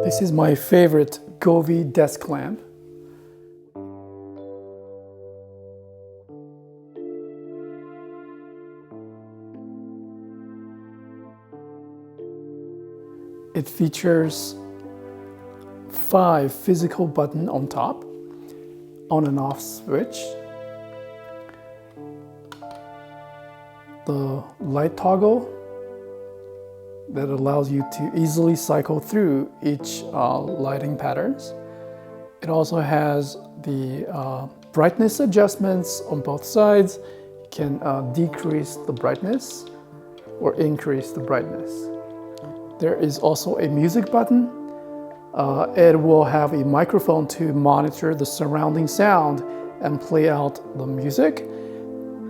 This is my favorite Govee desk lamp. It features 5 physical buttons on top, on and off switch, the light toggle that allows you to easily cycle through each lighting patterns. It also has the brightness adjustments on both sides. You can decrease the brightness or increase the brightness. There is also a music button. It will have a microphone to monitor the surrounding sound and play out the music.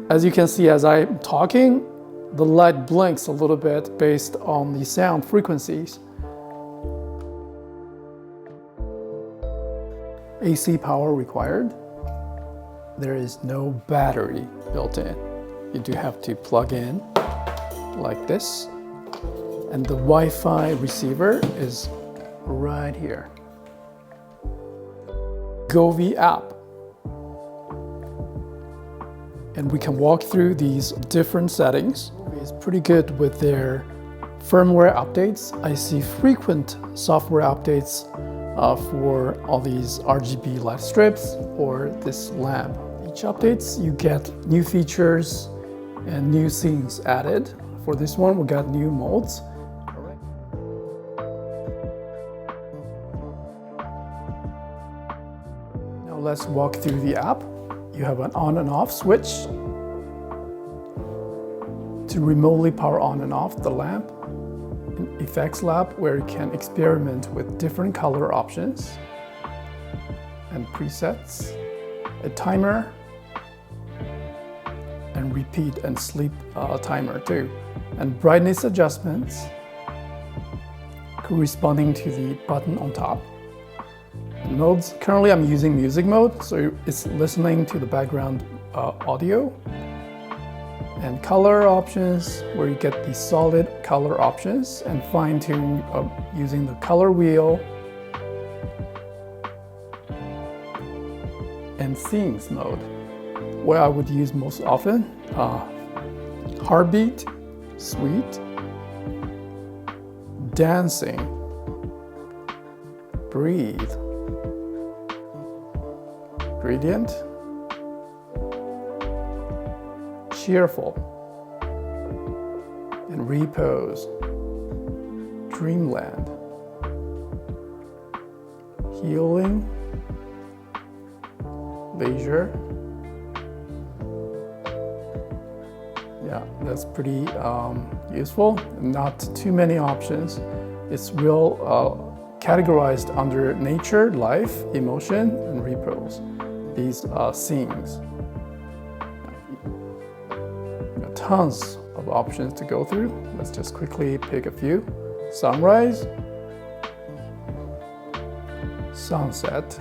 As you can see, as I'm talking, the light blinks a little bit based on the sound frequencies. AC power required. There is no battery built in. You do have to plug in like this. And the Wi-Fi receiver is right here. Govee app. And we can walk through these different settings. It's pretty good with their firmware updates. I see frequent software updates for all these RGB light strips or this lamp. Each updates, you get new features and new scenes added. For this one, we got new modes. Now let's walk through the app. You have an on and off switch to remotely power on and off the lamp. An effects lab where you can experiment with different color options and presets. A timer and repeat and sleep timer too. And brightness adjustments corresponding to the button on top. Modes, currently I'm using music mode, so it's listening to the background audio. And color options, where you get the solid color options and fine tune using the color wheel. And scenes mode, where I would use most often. Heartbeat, sweet, dancing, breathe, gradient, cheerful, and repose, dreamland, healing, leisure. Yeah, that's pretty useful. Not too many options. It's real categorized under nature, life, emotion, and repose. These scenes. Got tons of options to go through. Let's just quickly pick a few. Sunrise, sunset.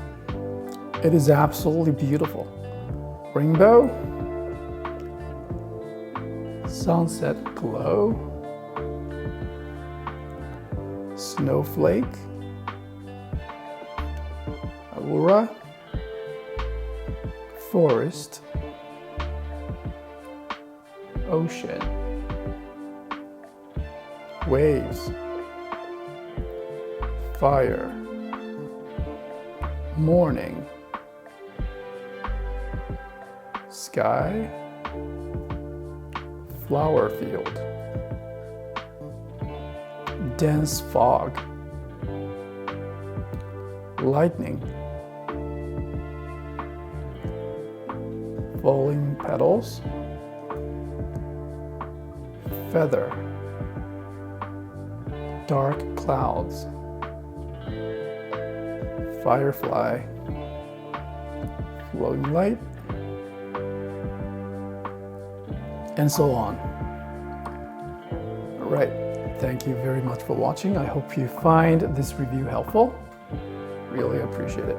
It is absolutely beautiful. Rainbow, sunset glow, snowflake, aurora, forest, ocean, waves, fire, morning, sky, flower field, dense fog, lightning, falling petals, feather, dark clouds, firefly, flowing light, and so on. All right, thank you very much for watching. I hope you find this review helpful. Really appreciate it.